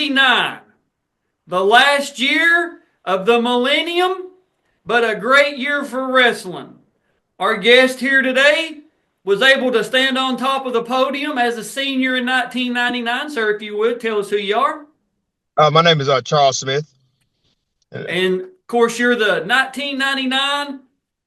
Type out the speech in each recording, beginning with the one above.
2029, the last year of the millennium, but a great year for wrestling. Our guest here today was able to stand on top of the podium as a senior in 1999. Sir, if you would, tell us who you are. My name is Charles Smith. And, of course, you're the 1999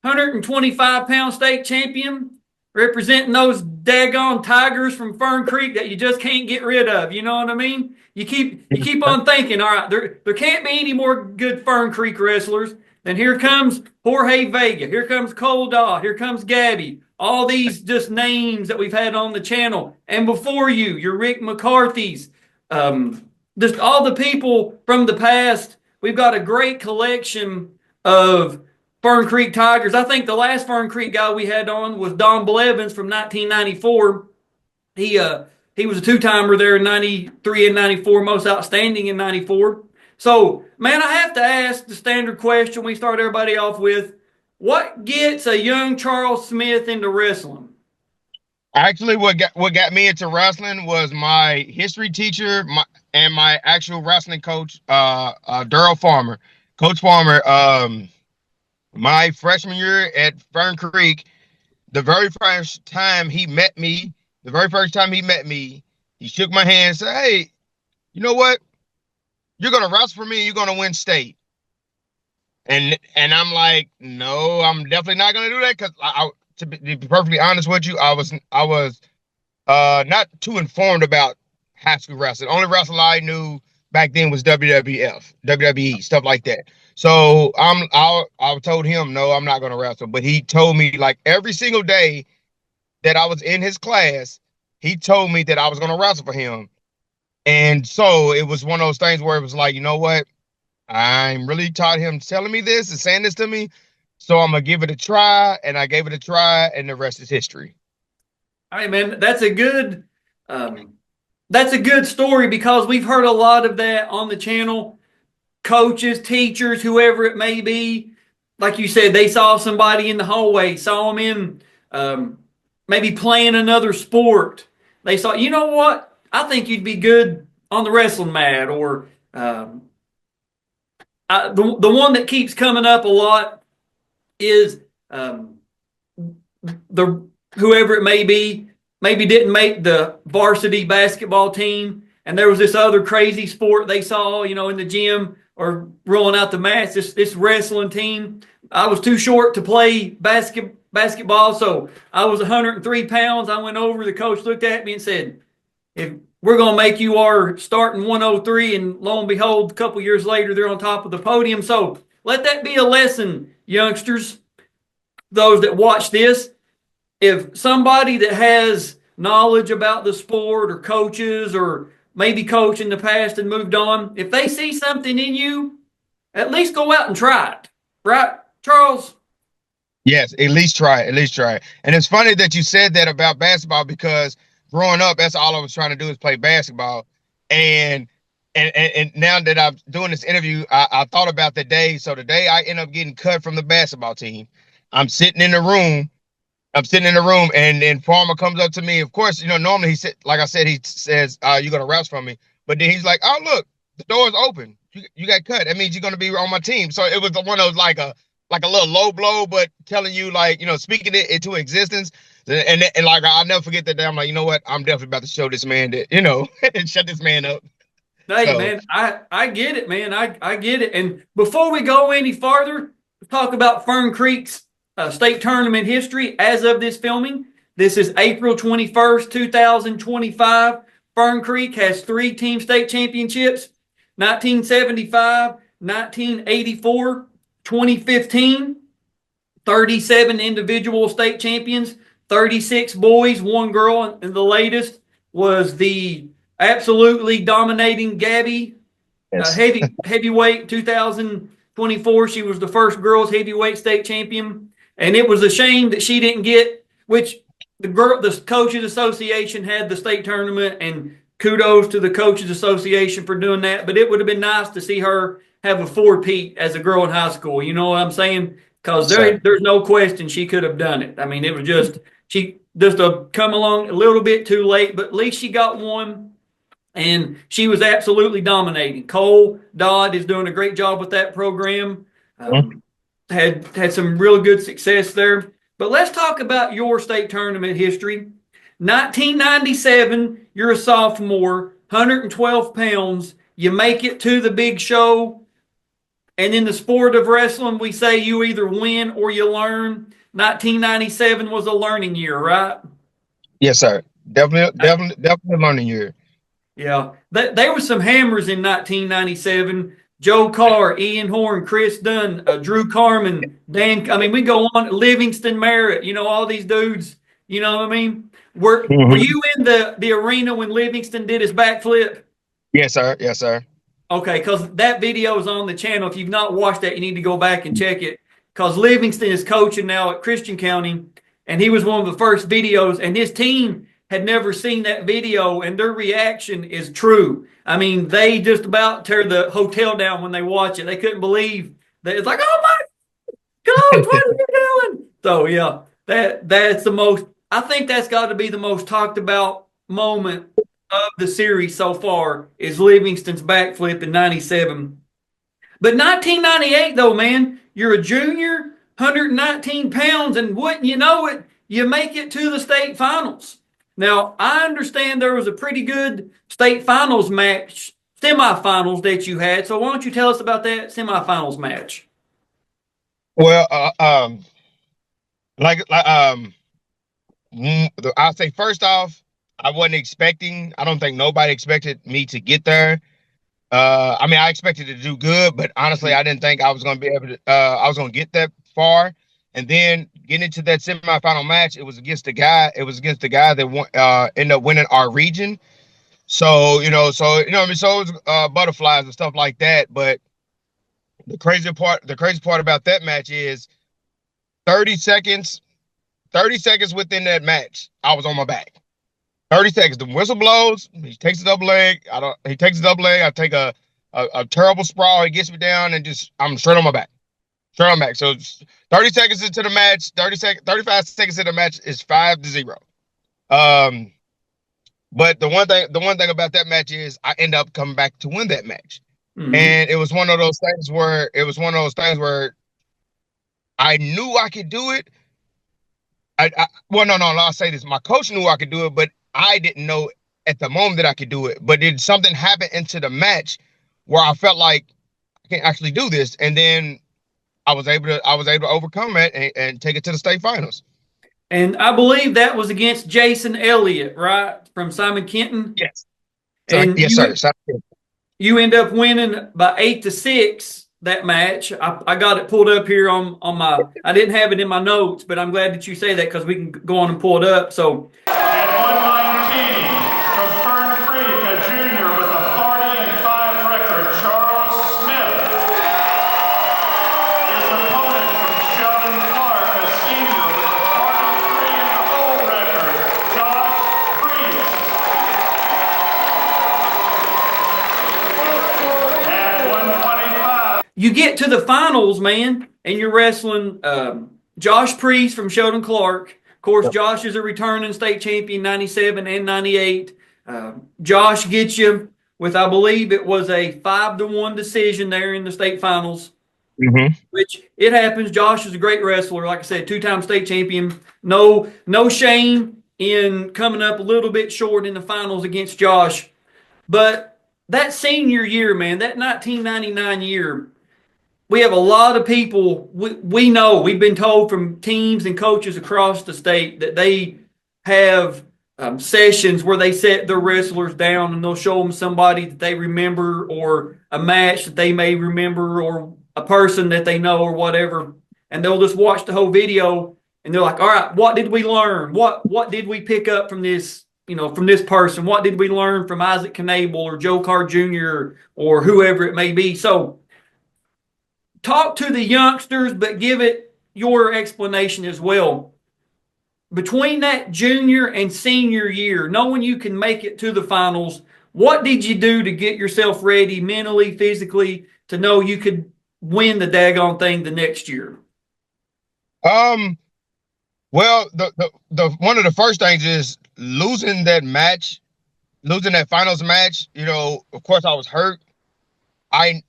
125-pound state champion, representing those daggone Tigers from Fern Creek that you just can't get rid of. You know what I mean? You keep on thinking, all right, there can't be any more good Fern Creek wrestlers. Then here comes Jorge Vega. Here comes Cole Dodd. Here comes Gabby. All these just names that we've had on the channel. And before you, your Rick McCarthy's. Just all the people from the past. We've got a great collection of Fern Creek Tigers. I think the last Fern Creek guy we had on was Don Blevins from 1994. He was a two-timer there in 93 and 94, most outstanding in 94. So, man, I have to ask the standard question we start everybody off with. What gets a young Charles Smith into wrestling? Actually, what got me into wrestling was my history teacher and my actual wrestling coach, Daryl Farmer. Coach Farmer, my freshman year at Fern Creek, the very first time he met me, he shook my hand and said, "Hey, you know what? You're going to wrestle for me and you're going to win state." And I'm like, no, I'm definitely not going to do that, because to be perfectly honest with you, I was not too informed about high school wrestling. The only wrestling I knew back then was WWE, stuff like that. So I told him, no, I'm not going to wrestle. But he told me, like, every single day that I was in his class, he told me that I was going to wrestle for him. And so it was one of those things where it was like, you know what? I'm really tired of him telling me this and saying this to me. So I'm going to give it a try. And I gave it a try, and the rest is history. All right, man, that's a good story, because we've heard a lot of that on the channel. Coaches, teachers, whoever it may be, like you said, they saw somebody in the hallway, saw them in maybe playing another sport. They saw, you know what? I think you'd be good on the wrestling mat. Or the one that keeps coming up a lot is the whoever it may be, maybe didn't make the varsity basketball team, and there was this other crazy sport they saw, in the gym or rolling out the mats, this wrestling team. I was too short to play basketball, so I was 103 pounds. I went over, the coach looked at me and said, "If we're going to make you our starting 103, and lo and behold, a couple years later, they're on top of the podium. So let that be a lesson, youngsters, those that watch this. If somebody that has knowledge about the sport, or coaches, or maybe coach in the past and moved on, if they see something in you, at least go out and try it." Right, Charles? Yes, at least try it. And it's funny that you said that about basketball, because growing up, that's all I was trying to do is play basketball. And now that I'm doing this interview, I thought about the day. So the day I end up getting cut from the basketball team, I'm sitting in the room, and then Farmer comes up to me. Of course, normally he said, like I said, he says, "You're gonna wrestle for me." But then he's like, "Oh, look, the door's open. You got cut. That means you're gonna be on my team." So it was one of those like a little low blow, but telling you, like, speaking it into existence. And like, I'll never forget that day. I'm like, you know what? I'm definitely about to show this man that, and shut this man up. Hey, so, man, I get it, man. I get it. And before we go any farther, let's talk about Fern Creek's state tournament history as of this filming. This is April 21st, 2025. Fern Creek has 3 team state championships: 1975, 1984, 2015, 37 individual state champions, 36 boys, 1 girl, and the latest was the absolutely dominating Gabby, yes. Heavyweight 2024. She was the first girls heavyweight state champion, and it was a shame that she didn't get, which the Coaches Association had the state tournament, and kudos to the Coaches Association for doing that. But it would have been nice to see her have a 4-peat as a girl in high school. You know what I'm saying? Because there's no question she could have done it. I mean, it was she just come along a little bit too late, but at least she got one. and she was absolutely dominating. Cole Dodd is doing a great job with that program. Had some real good success there. But let's talk about your state tournament history. 1997, you're a sophomore, 112 pounds. You make it to the big show. And in the sport of wrestling, we say you either win or you learn. 1997 was a learning year, right? Yes, sir. Definitely a learning year. Yeah. There were some hammers in 1997. Joe Carr, Ian Horn, Chris Dunn, Drew Carmen, Dan. I mean, we go on. Livingston Merritt. All these dudes. You know what I mean? Were you in the arena when Livingston did his backflip? Yes, sir. Yes, sir. Okay, because that video is on the channel. If you've not watched that, you need to go back and check it. Because Livingston is coaching now at Christian County, and he was one of the first videos, and his team had never seen that video, and their reaction is true. I mean, they just about tear the hotel down when they watch it. They couldn't believe that. It's like, oh my God, what are you doing? So yeah, that's the most. I think that's got to be the most talked about moment of the series so far is Livingston's backflip in 97. But 1998, though, man, you're a junior, 119 pounds, and wouldn't you know it, you make it to the state finals. Now, I understand there was a pretty good state finals match, semifinals that you had. So why don't you tell us about that semifinals match? Well, I'll say first off, I wasn't expecting. I don't think nobody expected me to get there. I mean, I expected to do good, but honestly, I didn't think I was going to be able to. I was going to get that far, and then getting into that semifinal match, it was against the guy. It was against the guy that ended up winning our region. So I mean, so it was butterflies and stuff like that. But the crazy part about that match is 30 seconds within that match, I was on my back. 30 seconds. The whistle blows. He takes a double leg. I take a terrible sprawl. He gets me down and I'm straight on my back. So 30 seconds into the match, 35 seconds into the match is 5-0. But the one thing about that match is I end up coming back to win that match. Mm-hmm. And it was one of those things where I knew I could do it. I'll say this. My coach knew I could do it, but I didn't know at the moment that I could do it. But did something happen into the match where I felt like I can actually do this, and then I was able to overcome it and take it to the state finals. And I believe that was against Jason Elliott, right, from Simon Kenton. Yes. And yes, sir. You end up winning by 8-6 that match. I got it pulled up here on my. I didn't have it in my notes, but I'm glad that you say that because we can go on and pull it up. So. At 119 from Fern Creek, a junior with a 40-5 record, Charles Smith. His opponent from Sheldon Clark, a senior with a 43-0 record, Josh Priest. At 125. You get to the finals, man, and you're wrestling Josh Priest from Sheldon Clark. Of course, Josh is a returning state champion, 97 and 98. Josh gets you with, I believe it was a 5-1 decision there in the state finals, which it happens. Josh is a great wrestler. Like I said, 2-time state champion. No shame in coming up a little bit short in the finals against Josh. But that senior year, man, that 1999 year, we have a lot of people, we know, we've been told from teams and coaches across the state that they have sessions where they set their wrestlers down and they'll show them somebody that they remember or a match that they may remember or a person that they know or whatever. And they'll just watch the whole video and they're like, all right, what did we learn? What did we pick up from this, from this person? What did we learn from Isaac Knable or Joe Carr Jr. or whoever it may be? So, talk to the youngsters, but give it your explanation as well. Between that junior and senior year, knowing you can make it to the finals, what did you do to get yourself ready mentally, physically, to know you could win the daggone thing the next year? Well, the one of the first things is losing that match losing that finals match, you know, of course I was hurt. I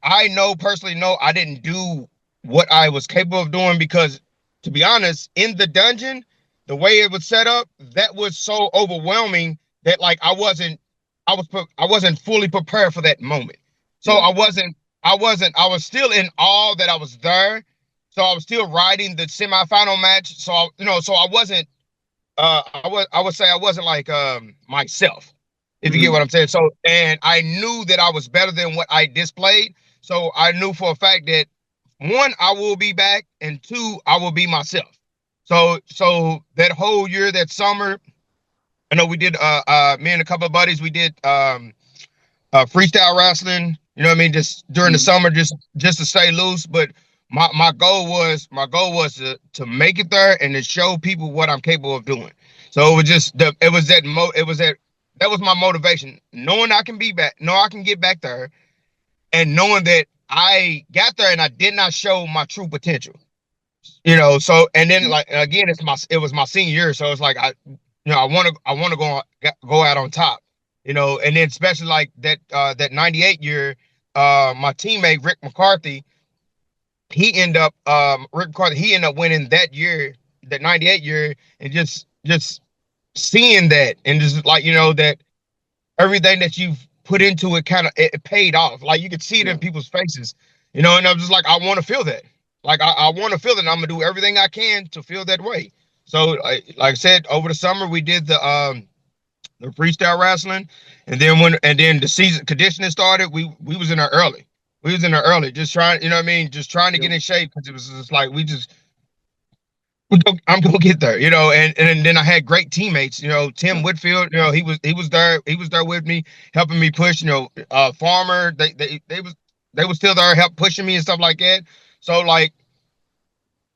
personally know I didn't do what I was capable of doing because, to be honest, in the dungeon, the way it was set up, that was so overwhelming that like I wasn't fully prepared for that moment. So Yeah. I was still in awe that I was there. So I was still riding the semifinal match. So I wasn't I would say I wasn't like myself, if you get Mhm. what I'm saying. So, and I knew that I was better than what I displayed. So I knew for a fact that one, I will be back, and two, I will be myself. So that whole year, that summer, I know we did me and a couple of buddies, we did freestyle wrestling, you know what I mean, just during the Mhm. summer, just to stay loose. But my goal was to make it there and to show people what I'm capable of doing. So it was just that was my motivation, knowing I can be back, know I can get back there, and knowing that I got there and I did not show my true potential. You know, so and then like again, it was my senior year, so it's like I want to go out on top, you know, and then especially like that 98 year, my teammate Rick McCarthy, he ended up winning that year, that 98 year, and just seeing that and just like, you know, that everything that you've put into it kind of it paid off. Like you could see it Yeah. in people's faces, you know, and I'm just like, I want to feel that. Like I want to feel it, and I'm gonna do everything I can to feel that way. So like I said, over the summer we did the freestyle wrestling, and then the season conditioning started. We was in there early. We was in there early, just trying, you know what I mean, just trying to Yeah. get in shape because it was just like I'm gonna get there, you know, and then I had great teammates, you know, Tim Yeah. Whitfield, you know, he was there with me, helping me push, you know, Farmer, they was still there, help pushing me and stuff like that. So like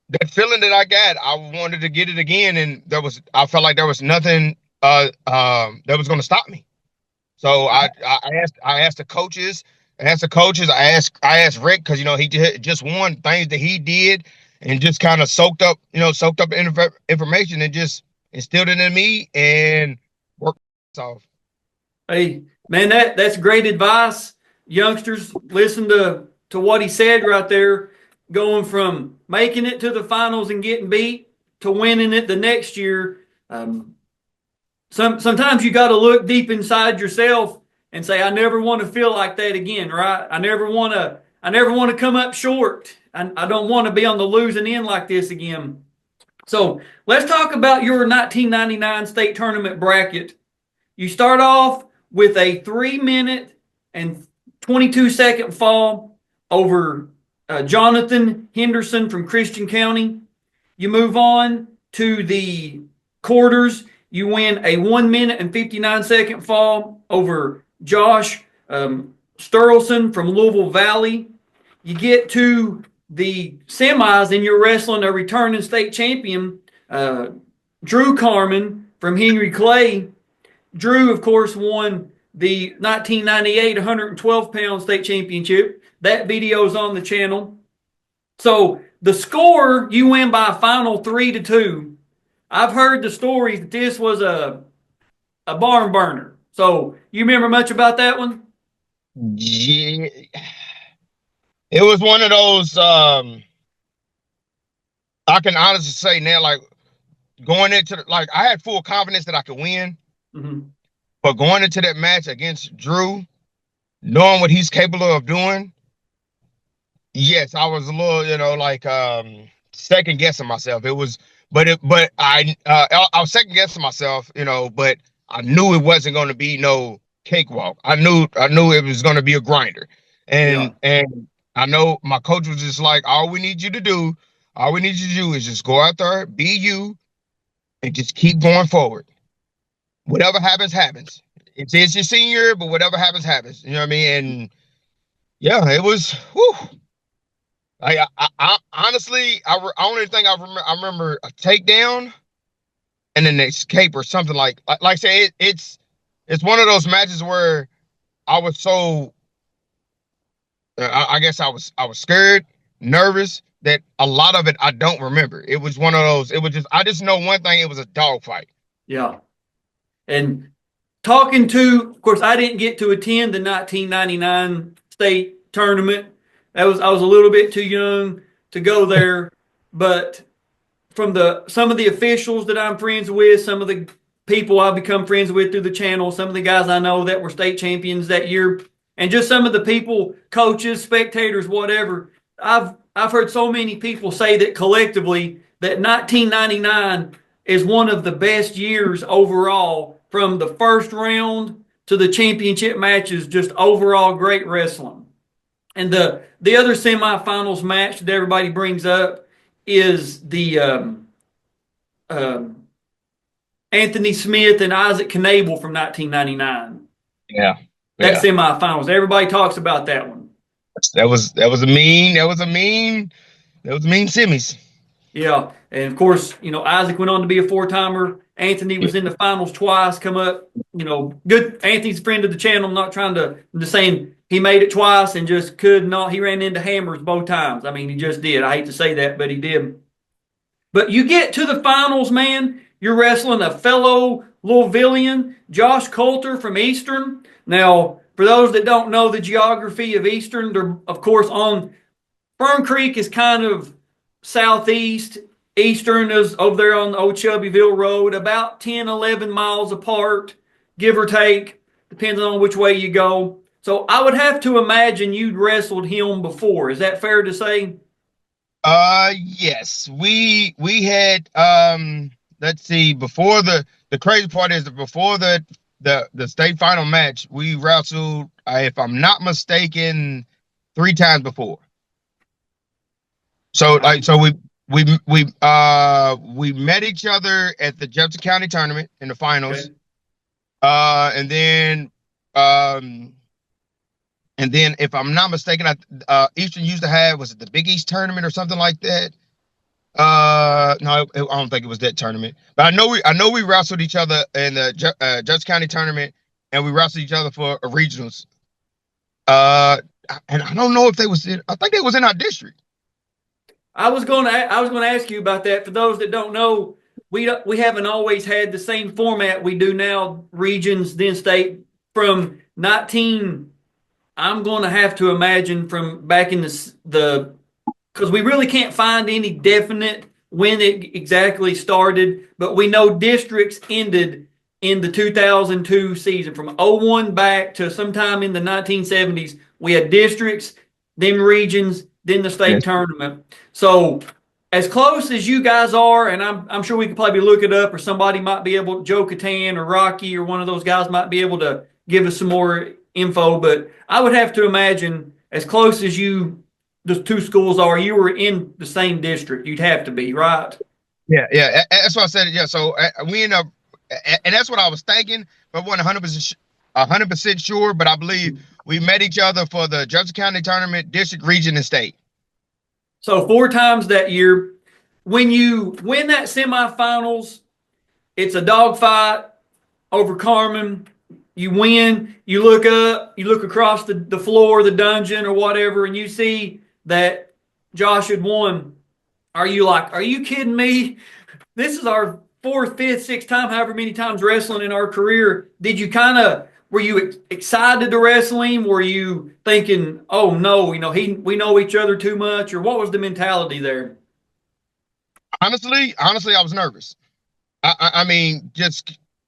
that feeling that I got, I wanted to get it again, and I felt like there was nothing that was gonna stop me. So I asked the coaches, I asked Rick because you know he just won things that he did and just kind of soaked up information and just instilled it in me and worked off. Hey, man, that's great advice. Youngsters, listen to what he said right there. Going from making it to the finals and getting beat to winning it the next year. Um, sometimes you got to look deep inside yourself and say, I never want to feel like that again, right? I never want to come up short. I don't want to be on the losing end like this again. So let's talk about your 1999 state tournament bracket. You start off with a 3 minute and 22-second fall over Jonathan Henderson from Christian County. You move on to the quarters. You win a 1 minute and 59-second fall over Josh Sturleson from Louisville Valley. You get to the semis and you're wrestling a returning state champion, Drew Carmen from Henry Clay. Drew, of course, won the 1998 112-pound state championship. That video's on the channel. So the score, you win by a final 3-2. I've heard the stories that this was a barn burner. So you remember much about that one? Yeah, it was one of those. I can honestly say now, like going into like I had full confidence that I could win, Mm-hmm. but going into that match against Drew, knowing what he's capable of doing, yes, I was a little, you know, like second guessing myself. It was, but I was second guessing myself, you know, but I knew it wasn't going to be no cakewalk. I knew it was going to be a grinder, Yeah. and I know my coach was just like, all we need you to do is just go out there, be you, and just keep going forward. Whatever happens, happens. It's your senior, but whatever happens, happens. You know what I mean? And yeah, it was. Whew, I honestly, only thing I remember a takedown and an escape or something like I say it's one of those matches where I was so I guess I was scared, nervous that a lot of it I don't remember. It was one of those. It was just I just know one thing. It was a dogfight. Yeah. And talking to, of course, I didn't get to attend the 1999 state tournament. I was a little bit too young to go there, but from some of the officials that I'm friends with, some of the people I've become friends with through the channel, some of the guys I know that were state champions that year, and just some of the people, coaches, spectators, whatever. I've heard so many people say that collectively that 1999 is one of the best years overall, from the first round to the championship matches, just overall great wrestling. And the other semifinals match that everybody brings up is the Anthony Smith and Isaac Knable from 1999. Yeah. That semifinals. Everybody talks about that one. That was a mean semis. Yeah. And of course, Isaac went on to be a 4-timer. Anthony was in the finals twice, come up, good. Anthony's a friend of the channel. I'm not trying to, I'm just saying he made it twice and just could not. He ran into hammers both times. I mean, he just did. I hate to say that, but he did. But you get to the finals, man. You're wrestling a fellow Louisvillian, Josh Coulter from Eastern. Now, for those that don't know the geography of Eastern, they're, of course, on Fern Creek is kind of southeast. Eastern is over there on the old Chubbyville Road, about 10, 11 miles apart, give or take, depending on which way you go. So I would have to imagine you'd wrestled him before. Is that fair to say? Yes. We had let's see, before the crazy part is that before the state final match, we wrestled, if I'm not mistaken, 3 times before. So we met each other at the Jefferson County tournament in the finals. Okay. And then if I'm not mistaken, Eastern used to have, was it the Big East tournament or something like that? No, I don't think it was that tournament. But I know we wrestled each other in the Jefferson County tournament, and we wrestled each other for regionals. And I don't know if they was in, I think it was in our district. I was going to ask you about that. For those that don't know, we haven't always had the same format we do now, regions, then state. From 19, I'm going to have to imagine from back in the because we really can't find any definite when it exactly started, but we know districts ended in the 2002 season. From 01 back to sometime in the 1970s, we had districts, then regions, then the state tournament. So as close as you guys are, and I'm sure we could probably look it up, or somebody might be able, Joe Catan or Rocky or one of those guys might be able to give us some more info, but I would have to imagine as close as the 2 schools are, you were in the same district. You'd have to be, right? Yeah. That's what I said. Yeah. So we end up, and that's what I was thinking, but I wasn't 100% sure. But I believe we met each other for the Jefferson County tournament, district, region, and state. So 4 times that year. When you win that semifinals, it's a dogfight over Carmen. You win. You look up. You look across the floor, the dungeon, or whatever, and you see that Josh had won. Are you kidding me? This is our 4th, 5th, 6th time, however many times wrestling in our career. Did you were you excited to wrestle him? Were you thinking, oh no, we know each other too much? Or what was the mentality there? Honestly, I was nervous. I mean,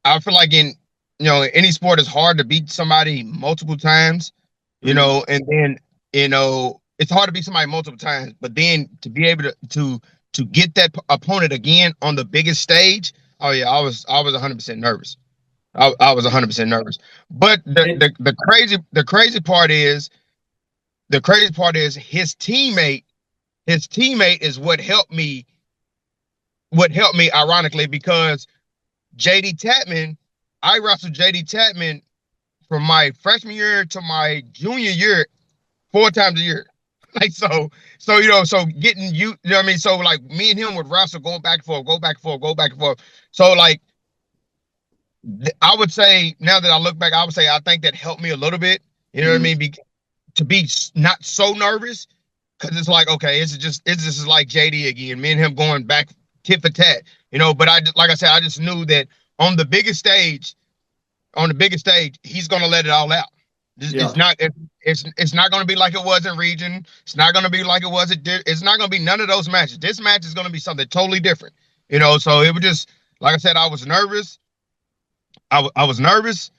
I feel like in any sport, it's hard to beat somebody multiple times, and then, it's hard to beat somebody multiple times, but then to be able to get that opponent again on the biggest stage. Oh yeah, I was 100% nervous. I was 100% nervous. But the crazy part is his teammate is what helped me ironically, because JD Tatman, I wrestled JD Tatman from my freshman year to my junior year 4 times a year. Like, so getting what I mean? So like me and him would wrestle, going back and forth. So like, I would say, now that I look back, I think that helped me a little bit. You know what I mean? To be not so nervous, because it's like, okay, it's just like JD again, me and him going back tit for tat, but like I said, I just knew that on the biggest stage, on the biggest stage, he's going to let it all out. It's not. It's not going to be like it was in region. It's not going to be like it was at. It's not going to be none of those matches. This match is going to be something totally different. So it was just like I said. I was nervous. I was nervous.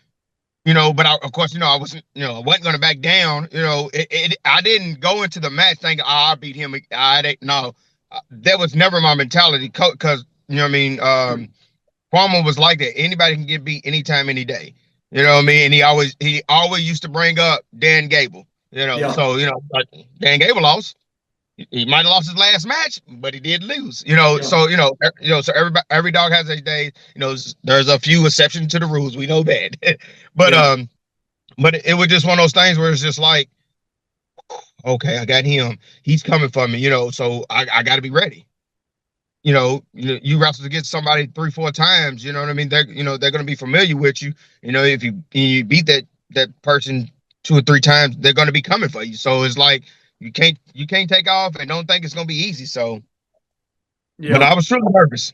But of course, I wasn't. I wasn't going to back down. I didn't go into the match thinking, I'll beat him. No, that was never my mentality. Because Kwame was like that. Anybody can get beat anytime, any day. You know what I mean? And he always used to bring up Dan Gable. So Dan Gable lost. He might have lost his last match, but he did lose. So every dog has a day. There's a few exceptions to the rules. We know that. But it was just one of those things where it's just like, okay, I got him. He's coming for me. So I got to be ready. You wrestle against somebody 3-4 times, you know what I mean? They're going to be familiar with you. If you beat that person 2 or 3 times, they're going to be coming for you. So it's like, you can't take off and don't think it's going to be easy. So, but I was truly nervous.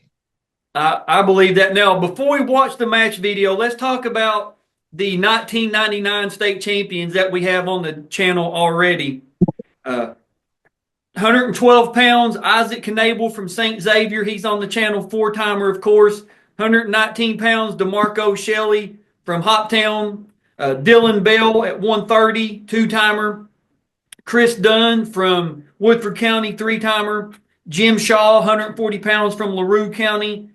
I believe that. Now, before we watch the match video, let's talk about the 1999 state champions that we have on the channel already. 112 pounds, Isaac Knable from St. Xavier. He's on the channel, 4-timer, of course. 119 pounds, DeMarco Shelley from Hoptown. Dylan Bell at 130, 2-timer. Chris Dunn from Woodford County, 3-timer. Jim Shaw, 140 pounds from LaRue County.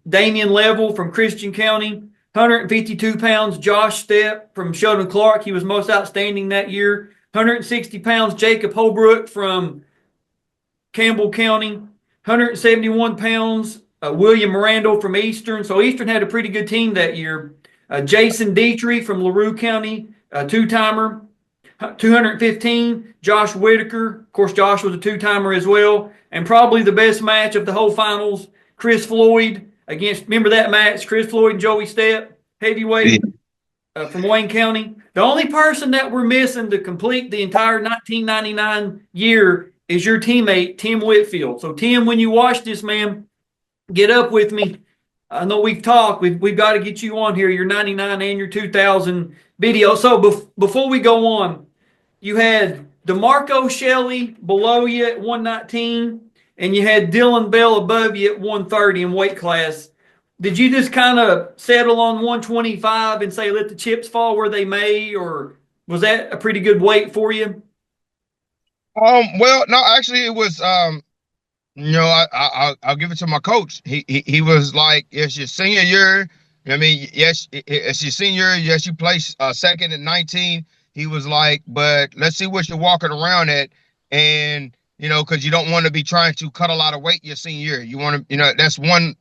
Damian Level from Christian County. 152 pounds, Josh Stepp from Sheldon Clark. He was most outstanding that year. 160 pounds, Jacob Holbrook from Campbell County. 171 pounds, William Mirando from Eastern. So Eastern had a pretty good team that year. Jason Dietrich from LaRue County, 2-timer. 215, Josh Whitaker. Of course, Josh was a 2-timer as well. And probably the best match of the whole finals, Chris Floyd remember that match? Chris Floyd and Joey Stepp, heavyweight from Wayne County. The only person that we're missing to complete the entire 1999 year is your teammate, Tim Whitfield. So, Tim, when you watch this, man, get up with me. I know we've talked. We've got to get you on here, your 99 and your 2000 video. So, before we go on, you had DeMarco Shelley below you at 119, and you had Dylan Bell above you at 130 in weight class. Did you just kind of settle on 125 and say, let the chips fall where they may, or was that a pretty good weight for you? Well, no, actually it was, I'll give it to my coach. He was like, it's your senior year. Yes, it's your senior year. Yes, you placed second at 19. He was like, but let's see what you're walking around at. And, because you don't want to be trying to cut a lot of weight your senior year. You want to, that's one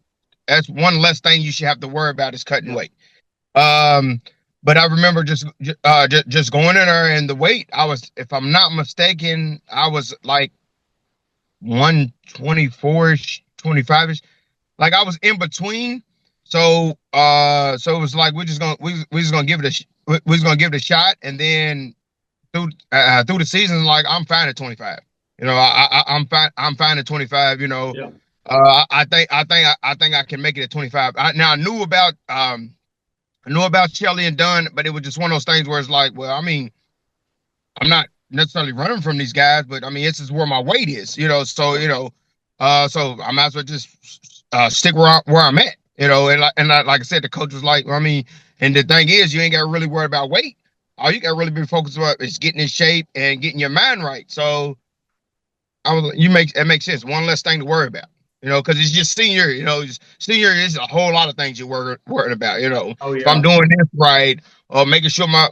less thing you should have to worry about is cutting weight. But I remember just going in there, and the weight, I was, if I'm not mistaken, I was like 124-ish, 25-ish. Like I was in between. So it was like we're just gonna give it a shot, and then through the season, like I'm fine at 25. I'm fine at 25. I think I can make it at 25. I knew about Shelley and Dunn, but it was just one of those things where it's like, well, I'm not necessarily running from these guys, but this is where my weight is, so I might as well just stick where I'm at, and like I said, the coach was like, and the thing is, you ain't got to really worry about weight. All you got to really be focused on is getting in shape and getting your mind right. So it makes sense. One less thing to worry about. Because it's just senior, senior is a whole lot of things you're worrying about, Oh, yeah. If I'm doing this right, or making sure my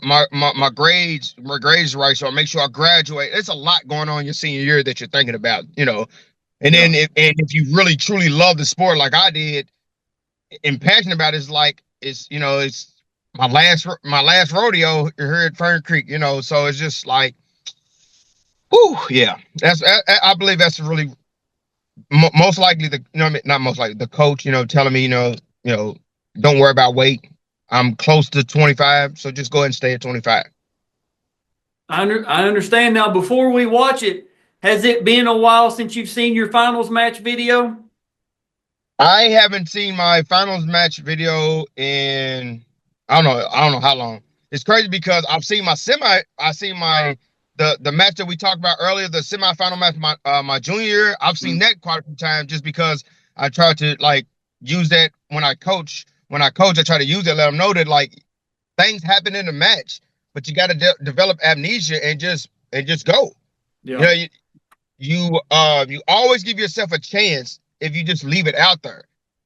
grades right, so I make sure I graduate. There's a lot going on in your senior year that you're thinking about, and then if you really truly love the sport like I did and passionate about it, it's my last rodeo here at Fern Creek, so it's just like, ooh, yeah, I believe that's really most likely not most likely the coach, telling me, don't worry about weight. I'm close to 25, so just go ahead and stay at 25. I understand. Now, before we watch it, has it been a while since you've seen your finals match video? I haven't seen my finals match video in I don't know how long. It's crazy because I've seen the match that we talked about earlier, the semifinal match my junior year. I've seen that quite a few times just because I try to like use that when I coach. When I coach, I try to use it, let them know that like things happen in the match, but you got to develop amnesia and just go. Yeah. You know, you always give yourself a chance if you just leave it out there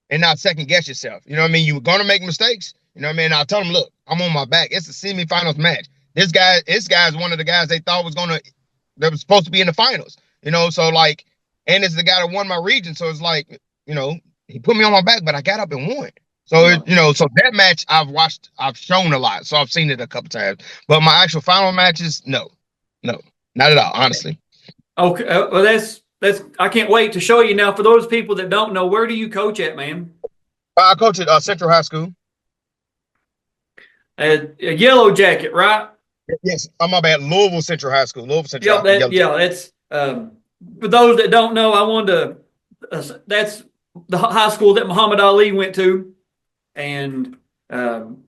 and not second guess yourself. You know what I mean? You're gonna make mistakes. You know what I mean? I'll tell them, look, I'm on my back. It's a semifinals match. This guy is one of the guys they thought that was supposed to be in the finals. You know, so like, and it's the guy that won my region. So it's like, you know, he put me on my back, but I got up and won. So so that match I've shown a lot. So I've seen it a couple times. But my actual final matches, no, not at all, honestly. Okay, well that's I can't wait to show you now. For those people that don't know, where do you coach at, man? I coach at Central High School. A Yellow Jacket, right? Yes, I'm my bad. Louisville Central High School. Louisville Central. That's for those that don't know. I wanted to. That's the high school that Muhammad Ali went to, and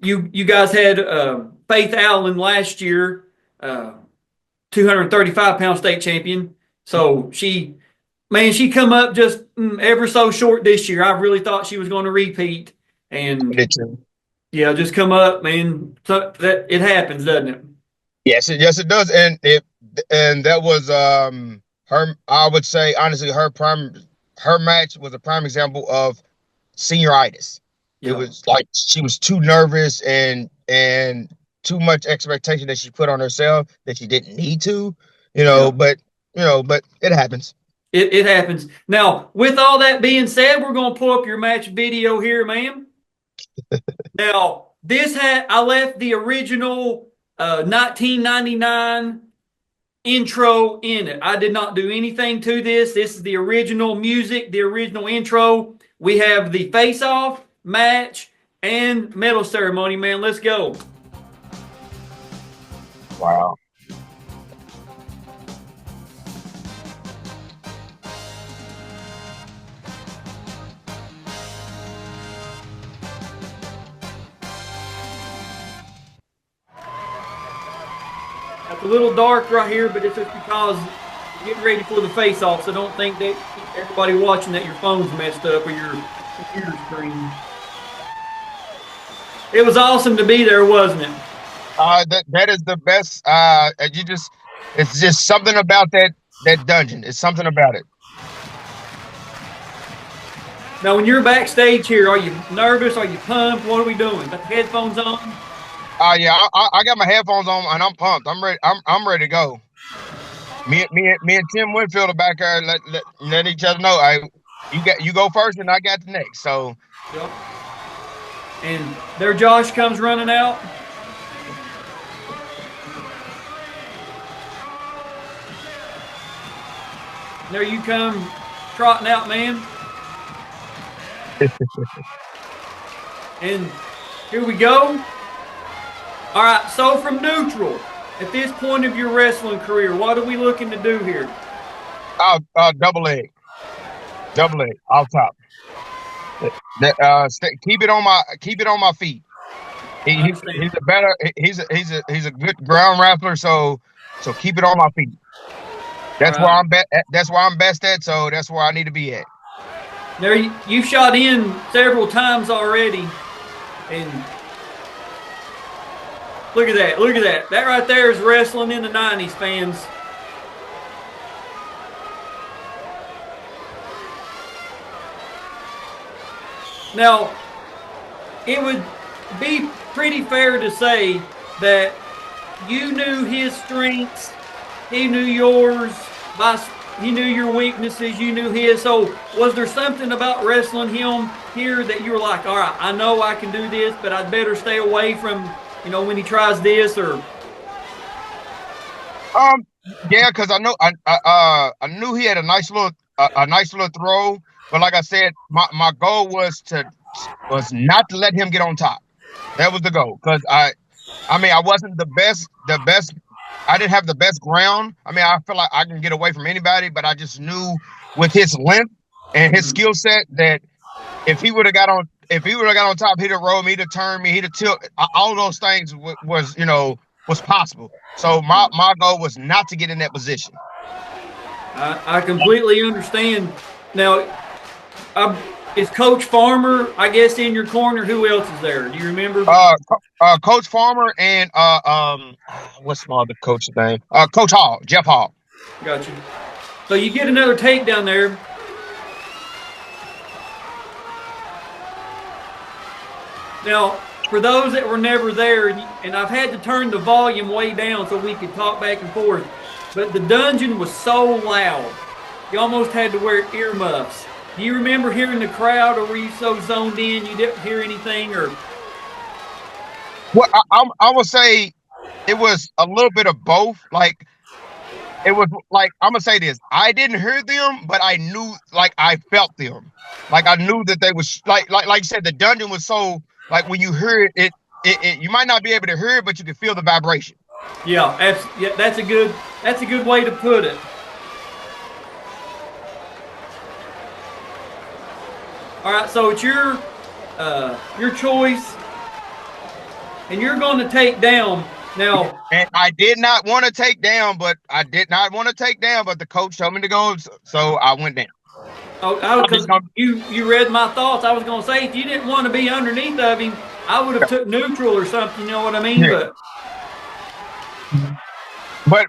you guys had Faith Allen last year, 235-pound state champion. So she come up just ever so short this year. I really thought she was going to repeat, and yeah, just come up, man. So that it happens, doesn't it? Yes, it does, and that was her. I would say honestly, her match was a prime example of senioritis. Yeah. It was like she was too nervous and too much expectation that she put on herself that she didn't need to, but it happens. It happens. Now, with all that being said, we're going to pull up your match video here, ma'am. Now, I left the original 1999 intro in it. I did not do anything to this. This is the original music, the original intro. We have the face-off, match, and medal ceremony, man. Let's go. Wow. It's a little dark right here, but it's just because you're getting ready for the face-off, so don't think that everybody watching that your phone's messed up or your computer screen. It was awesome to be there, wasn't it? That is the best. It's just something about that dungeon. It's something about it. Now, when you're backstage here, are you nervous? Are you pumped? What are we doing? Got the headphones on? Yeah, I got my headphones on and I'm pumped. I'm ready. I'm ready to go. Me and Tim Winfield are back there. Let each other know. You go first and I got the next. So. Yep. And there Josh comes running out. There you come trotting out, man. And here we go. All right, so from neutral, at this point of your wrestling career, what are we looking to do here? Double leg off top. Keep it on my feet. He's a good ground wrestler, so keep it on my feet. That's where I'm that's where I'm best at, so that's where I need to be at. There you shot in several times already, and look at that. That right there is wrestling in the 90s, fans. Now, it would be pretty fair to say that you knew his strengths, he knew yours, he knew your weaknesses, you knew his. So was there something about wrestling him here that you were like, all right, I know I can do this, but I'd better stay away from, when he tries this? Or yeah, because I knew he had a nice little throw, but like I said, my goal was not to let him get on top. That was the goal, because I wasn't the best. I didn't have the best ground. I feel like I can get away from anybody, but I just knew with his length and his skill set that if he would have got on if he would have got on top, he'd have rolled me, he'd have turned me, he'd have tilted. All those things was possible. So my goal was not to get in that position. I completely understand. Now, is Coach Farmer, I guess, in your corner? Who else is there? Do you remember? Coach Farmer and what's my other coach's name? Coach Hall, Jeff Hall. Got you. So you get another takedown there. Now, for those that were never there, and I've had to turn the volume way down so we could talk back and forth, but the dungeon was so loud, you almost had to wear earmuffs. Do you remember hearing the crowd, or were you so zoned in you didn't hear anything? Or well, I would say it was a little bit of both. Like, it was like, I'm gonna say this: I didn't hear them, but I knew, like, I felt them. Like, I knew that they was like you said, the dungeon was so, like, when you hear it, you might not be able to hear it, but you can feel the vibration. Yeah, that's a good way to put it. All right, so it's your choice, and you're going to take down now. And I did not want to take down, but the coach told me to go, so I went down. Oh, you read my thoughts. I was going to say, if you didn't want to be underneath of him, I would have took neutral or something. You know what I mean? Yeah. But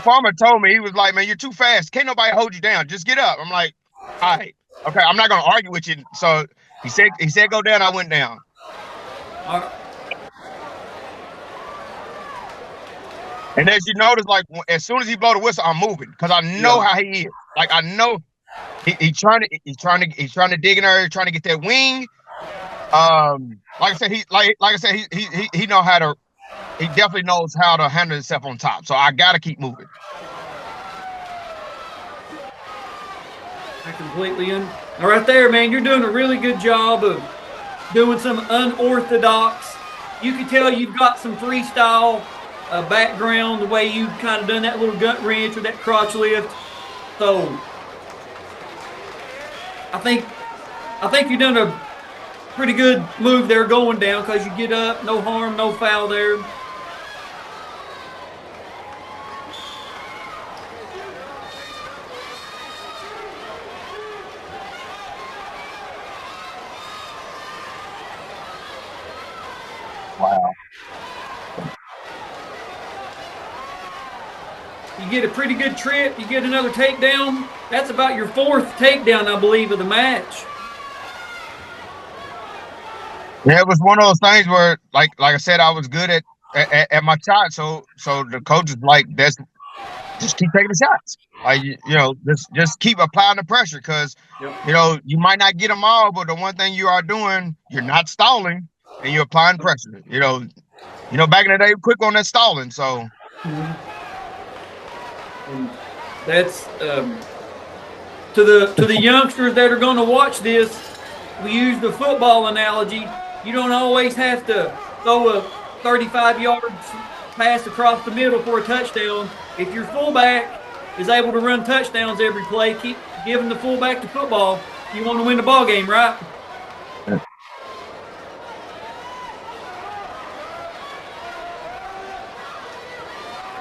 Farmer told me, he was like, man, you're too fast. Can't nobody hold you down. Just get up. I'm like, all right, okay, I'm not gonna argue with you. So he said go down. I went down. And as you notice, like, as soon as he blow the whistle, I'm moving because I know how he is. Like, I know he's trying to dig in there, trying to get that wing. Like I said, he know how to. He definitely knows how to handle himself on top. So I gotta keep moving. I completely right there, man. You're doing a really good job of doing some unorthodox. You can tell you've got some freestyle background, the way you kind of done that little gut wrench or that crotch lift. So I think you've done a pretty good move there going down, because you get up, no harm, no foul there. Wow. You get a pretty good trip. You get another takedown. That's about your fourth takedown, I believe, of the match. Yeah, it was one of those things where, like I said, I was good at my shot. So the coach is like, just keep taking the shots. Like, just keep applying the pressure, because you might not get them all, but the one thing you are doing, you're not stalling and you're applying pressure. Back in the day, quick on that stalling. So and that's to the youngsters that are going to watch this. We use the football analogy. You don't always have to throw a 35-yard pass across the middle for a touchdown. If your fullback is able to run touchdowns every play, keep giving the fullback the football. You want to win the ball game, right?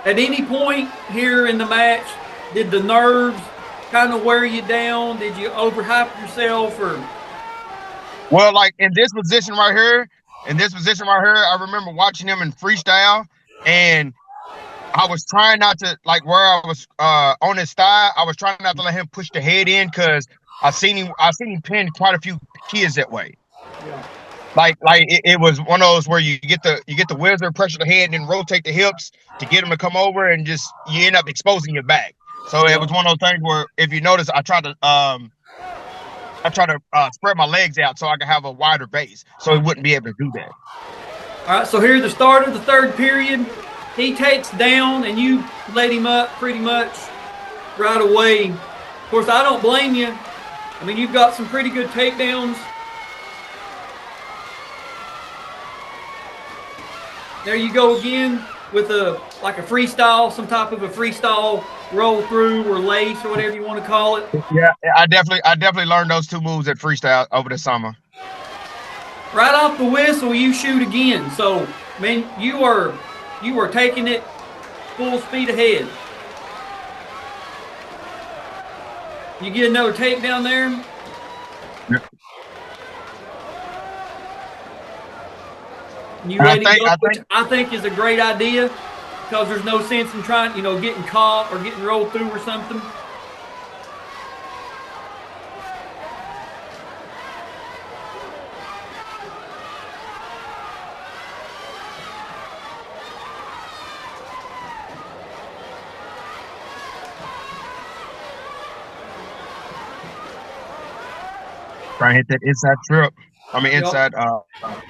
At any point here in the match, did the nerves kind of wear you down? Did you overhype yourself, or? Well, like in this position right here, I remember watching him in freestyle, and I was trying not to, like, where I was on his thigh, I was trying not to let him push the head in, because I seen him pin quite a few kids that way. Yeah. Like it was one of those where you get the whizzer, pressure the head, and then rotate the hips to get him to come over, and just you end up exposing your back. So it was one of those things where, if you notice, I tried to spread my legs out so I could have a wider base, so he wouldn't be able to do that. All right, so here's the start of the third period. He takes down, and you let him up pretty much right away. Of course, I don't blame you. I mean, you've got some pretty good takedowns. There you go again. with a freestyle, some type of a freestyle roll through or lace or whatever you want to call it? Yeah, I definitely learned those 2 moves at freestyle over the summer. Right off the whistle, you shoot again. So, man, you are taking it full speed ahead. You get another takedown there. Yep. You ready to go, which I think is a great idea because there's no sense in trying, getting caught or getting rolled through or something. Trying to hit that inside trip. Inside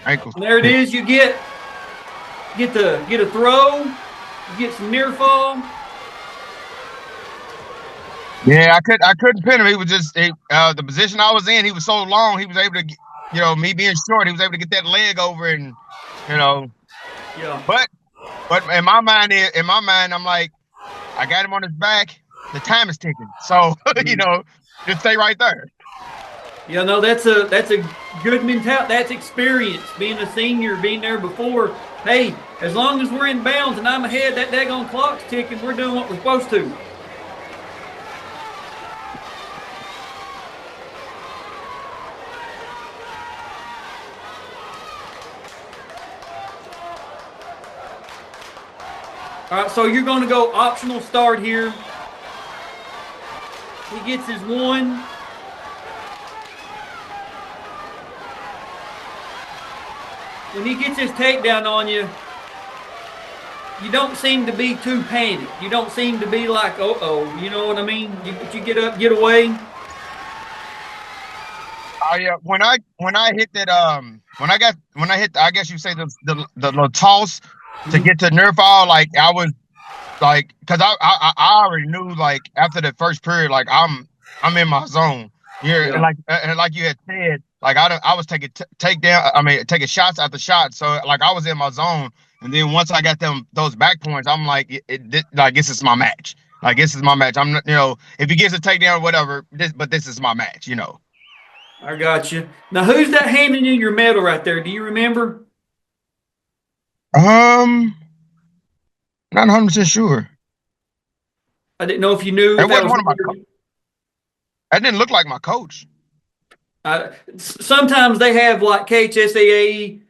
ankle. And there it is. You get a throw. You get some near fall. Yeah, I couldn't pin him. He was just the position I was in. He was so long. He was able to, me being short, he was able to get that leg over and, Yeah. But in my mind, I'm like, I got him on his back. The time is ticking. So just stay right there. Yeah, no, that's a good mentality. That's experience. Being a senior, being there before. Hey, as long as we're in bounds and I'm ahead, that daggone clock's ticking. We're doing what we're supposed to. All right, so you're going to go optional start here. He gets his one. When he gets his takedown on you, you don't seem to be too panicked. You don't seem to be like, you know what I mean? You get up, get away. Yeah, when I hit that I guess you say the little toss to get to nerf fall, like I was like, because I already knew, like, after the first period, like I'm in my zone. Yeah. And like you had said, like I was taking taking shots after shots. So like I was in my zone, and then once I got those back points, I'm like, this is my match. Like this is my match. I'm not, if he gets a takedown or whatever, but this is my match. I got you. Now, who's that handing you your medal right there? Do you remember? Not 100% sure. I didn't know if you knew. That wasn't one of my coaches. That didn't look like my coach. Sometimes they have like KHSAA,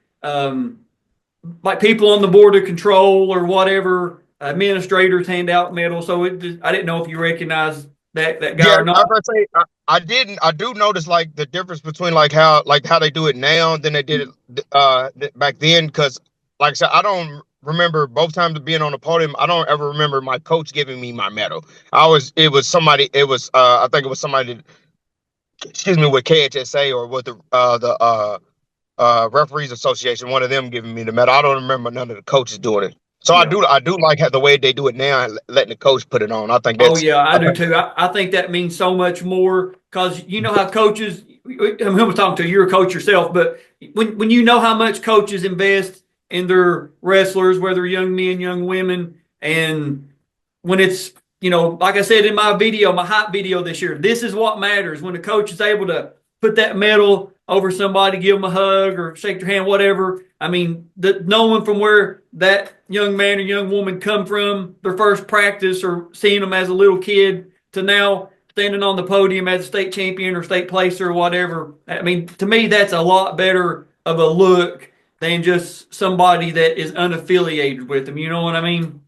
like people on the board of control or whatever, administrators hand out medals. So I didn't know if you recognize that guy or not. I was gonna say I didn't. I do notice like the difference between like how they do it now than they did it back then. Because like I said, I don't remember both times of being on the podium. I don't ever remember my coach giving me my medal. I think it was somebody, excuse me, with KHSA or with the referees association, one of them giving me the medal. I don't remember none of the coaches doing it. So yeah. I do like the way they do it now, letting the coach put it on. I think that's. Oh yeah, I do too. I think that means so much more because you know how coaches. I'm talking to you, you're a coach yourself, but when you know how much coaches invest in their wrestlers, whether young men, young women, and when it's, like I said in my video, my hype video this year, this is what matters. When the coach is able to put that medal over somebody, give them a hug or shake their hand, whatever. I mean, knowing from where that young man or young woman come from, their first practice or seeing them as a little kid to now standing on the podium as a state champion or state placer or whatever. I mean, to me, that's a lot better of a look than just somebody that is unaffiliated with them. You know what I mean?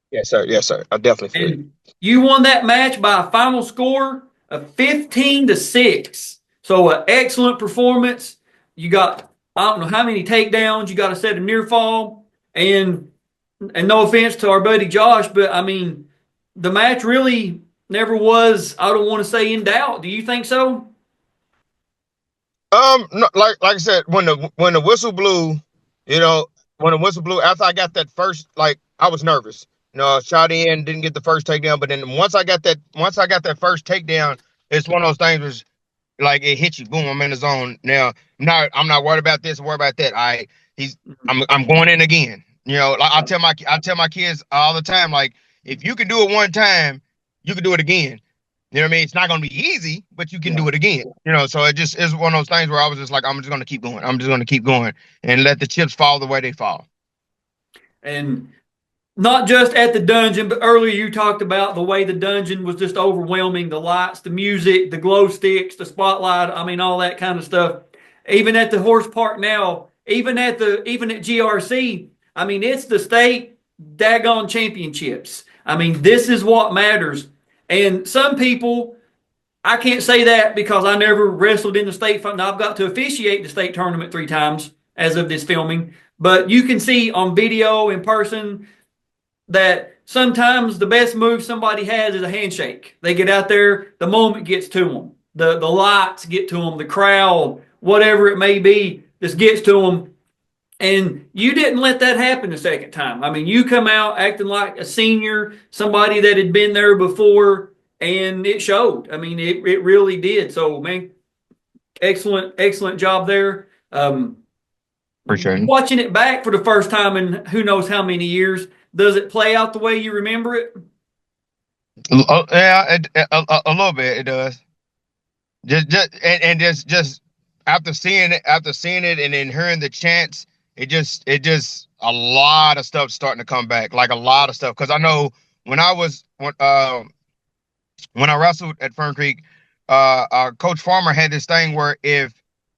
Yes, sir. Yes, sir. I definitely feel you. You won that match by a final score of 15-6. So an excellent performance. You got, I don't know how many takedowns. You got a set of near fall. And no offense to our buddy Josh, but I mean, the match really never was, I don't want to say in doubt. Do you think so? No, like I said, when the whistle blew, after I got that first, like I was nervous. Shot in, didn't get the first takedown, but then once I got that first takedown, it's one of those things where like it hits you, boom, I'm in the zone. Now I'm not worried about this, worried about that. I'm going in again. You know, like I tell my kids all the time, like, if you can do it one time, you can do it again. You know what I mean? It's not gonna be easy, but you can do it again. You know, so it just is one of those things where I was just like, I'm just gonna keep going. I'm just gonna keep going and let the chips fall the way they fall. And not just at the dungeon, but earlier you talked about the way the dungeon was just overwhelming, the lights, the music, the glow sticks, the spotlight, I mean, all that kind of stuff. Even at the horse park now, even at GRC, I mean, it's the state daggone championships. I mean, this is what matters. And some people, I can't say that because I never wrestled in the state. Now, I've got to officiate the state tournament 3 times as of this filming, but you can see on video, in person, that sometimes the best move somebody has is a handshake. They get out there, the moment gets to them. The lights get to them, the crowd, whatever it may be, just gets to them. And you didn't let that happen the second time. I mean, you come out acting like a senior, somebody that had been there before, and it showed. I mean, it really did. So, man, excellent job there. Appreciate it. Watching it back for the first time in who knows how many years, does it play out the way you remember it? Yeah, a little bit it does. Just after seeing it and then hearing the chants, it just a lot of stuff starting to come back, like a lot of stuff. Because I know when I wrestled at Fern Creek, Coach Farmer had this thing where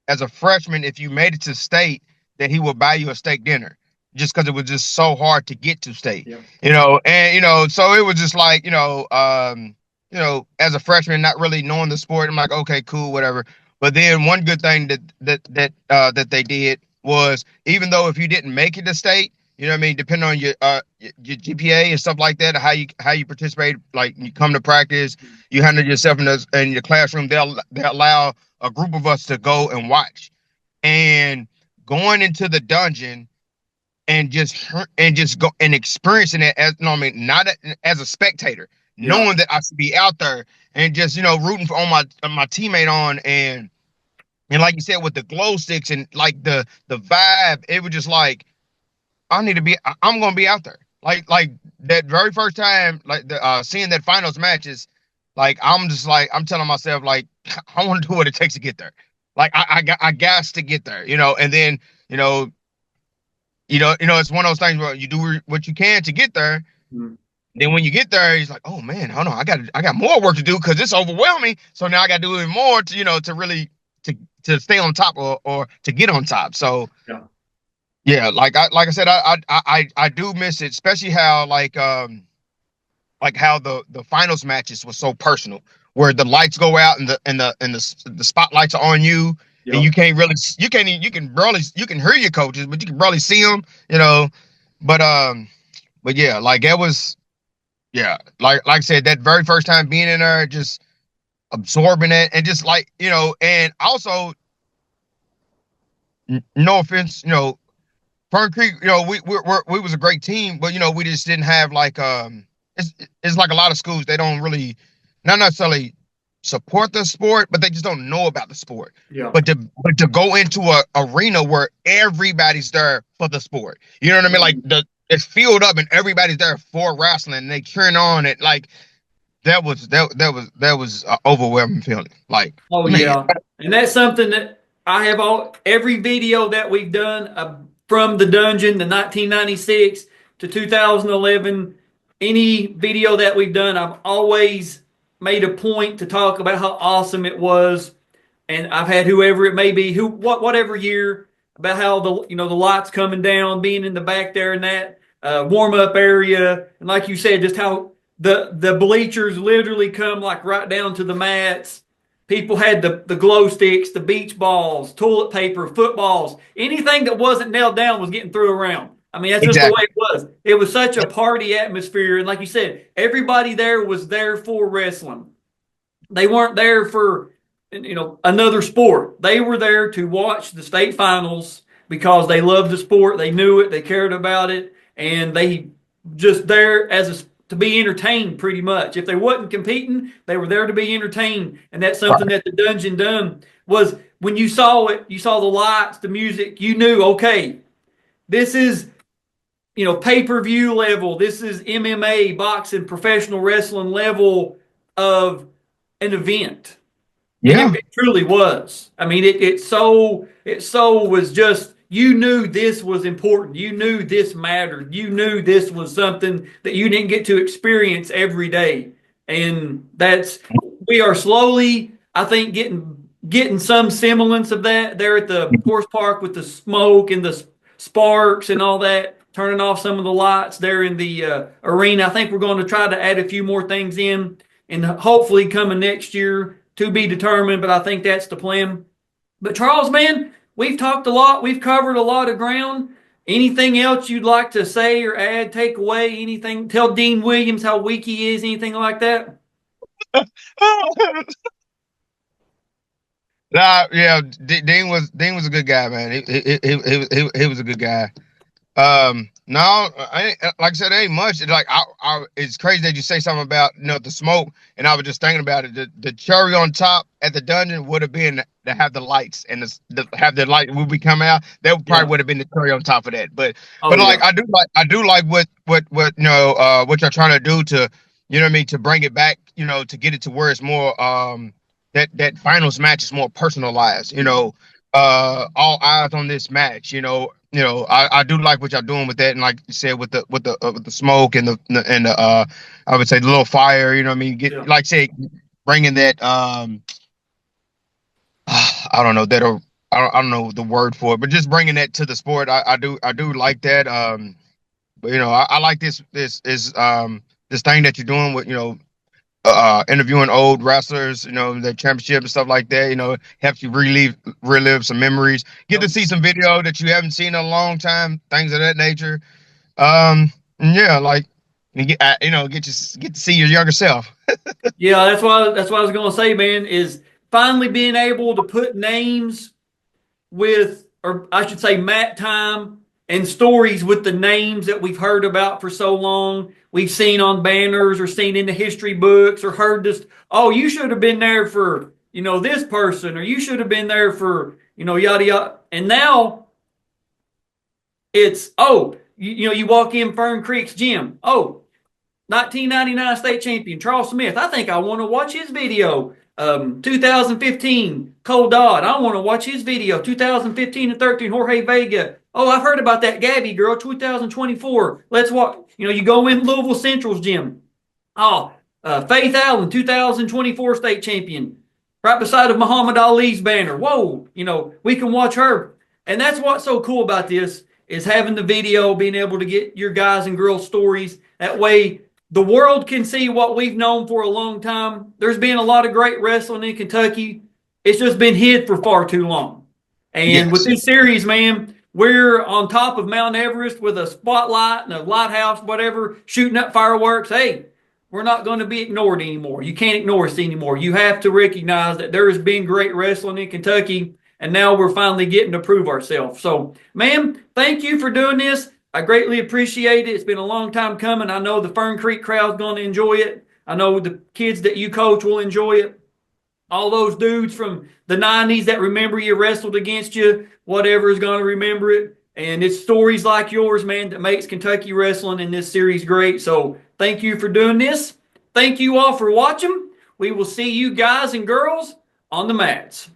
as a freshman, if you made it to state, then he would buy you a steak dinner, just because it was just so hard to get to state. Yeah. You know, and so it was just like, as a freshman, not really knowing the sport, I'm like, okay, cool, whatever. But then one good thing that they did was, even though if you didn't make it to state, you know what I mean, depending on your GPA and stuff like that, how you participate, like you come to practice, you handle yourself in your classroom, they'll allow a group of us to go and watch. And going into the dungeon and just go and experiencing it as, not as a spectator, knowing that I should be out there and just, rooting for my teammate on, and like you said, with the glow sticks and like the vibe, it was just like, I'm going to be out there. Like that very first time, like seeing that finals matches, like, I'm telling myself, like, I want to do what it takes to get there. Like, I got to get there, and then, it's one of those things where you do what you can to get there. Mm-hmm. Then when you get there, he's like, oh man, hold on, I got more work to do because it's overwhelming. So now I got to do even more to really to stay on top or to get on top. So yeah, like I said, I do miss it, especially how how the finals matches was so personal, where the lights go out and the spotlights are on you. Yep. And you can hear your coaches, but you can barely see them, but yeah, like it was, yeah, like I said, that very first time being in there, just absorbing it, and just like, and also, no offense, Fern Creek, we was a great team, but we just didn't have like it's like a lot of schools, they don't really, not necessarily support the sport, but they just don't know about the sport. Yeah. But to go into a arena where everybody's there for the sport, you know what I mean? Like it's filled up and everybody's there for wrestling and they cheering on it. Like that was an overwhelming feeling. Like, oh man. Yeah, and that's something that I have every video that we've done from the dungeon, the 1996 to 2011. Any video that we've done, I've always made a point to talk about how awesome it was, and I've had whoever it may be, whatever year, about how the lights coming down, being in the back there in that warm up area, and like you said, just how the bleachers literally come like right down to the mats. People had the glow sticks, the beach balls, toilet paper, footballs, anything that wasn't nailed down was getting thrown around. I mean, that's just the way it was. It was such a party atmosphere. And like you said, everybody there was there for wrestling. They weren't there for, another sport. They were there to watch the state finals because they loved the sport. They knew it. They cared about it. And they just there to be entertained pretty much. If they wasn't competing, they were there to be entertained. And that's something that the dungeon done was when you saw it, you saw the lights, the music, you knew, okay, this is pay-per-view level. This is MMA, boxing, professional wrestling level of an event. Yeah. It truly was. I mean, it so was just, you knew this was important. You knew this mattered. You knew this was something that you didn't get to experience every day. And we are slowly, I think, getting some semblance of that there at the horse park with the smoke and the sparks and all that, turning off some of the lights there in the arena. I think we're going to try to add a few more things in, and hopefully coming next year, to be determined, but I think that's the plan. But Charles, man, we've talked a lot. We've covered a lot of ground. Anything else you'd like to say or add, take away, anything? Tell Dean Williams how weak he is, anything like that? Yeah, Dean was a good guy, man. He was a good guy. No, like I said, it ain't much. It's like it's crazy that you say something about the smoke, and I was just thinking about it. The cherry on top at the dungeon would have been to have the lights and have the light when we come out. That probably would have been the cherry on top of that. But like I do like what what you're trying to do to to bring it back, to get it to where it's more that finals match is more personalized. All eyes on this match. I do like what y'all doing with that, and like you said, with the smoke and the I would say the little fire. Like I say, bringing that I don't know I don't know the word for it, but just bringing that to the sport. I do like that. But I like this thing that you're doing with interviewing old wrestlers, their championship and stuff like that. Helps you relive some memories. Get to see some video that you haven't seen in a long time, things of that nature. Like get to see your younger self. Yeah, that's what I was going to say, man. Is finally being able to put names with, or I should say, mat time and stories with the names that we've heard about for so long. We've seen on banners or seen in the history books or heard this, oh, you should have been there for, this person, or you should have been there for, yada, yada. And now it's, you walk in Fern Creek's gym. Oh, 1999 state champion, Charles Smith. I think I want to watch his video. 2015, Cole Dodd. I want to watch his video. 2015 and 13, Jorge Vega. Oh, I've heard about that Gabby girl. 2024. Let's watch. You go in Louisville Central's gym. Oh, Faith Allen, 2024 state champion, right beside of Muhammad Ali's banner. Whoa, we can watch her. And that's what's so cool about this, is having the video, being able to get your guys and girls stories. That way the world can see what we've known for a long time. There's been a lot of great wrestling in Kentucky. It's just been hid for far too long. And with this series, man, we're on top of Mount Everest with a spotlight and a lighthouse, whatever, shooting up fireworks. Hey, we're not going to be ignored anymore. You can't ignore us anymore. You have to recognize that there has been great wrestling in Kentucky, and now we're finally getting to prove ourselves. So, ma'am, thank you for doing this. I greatly appreciate it. It's been a long time coming. I know the Fern Creek crowd's going to enjoy it. I know the kids that you coach will enjoy it. All those dudes from the 90s that remember you wrestled against you, whatever, is going to remember it. And it's stories like yours, man, that makes Kentucky wrestling in this series great. So thank you for doing this. Thank you all for watching. We will see you guys and girls on the mats.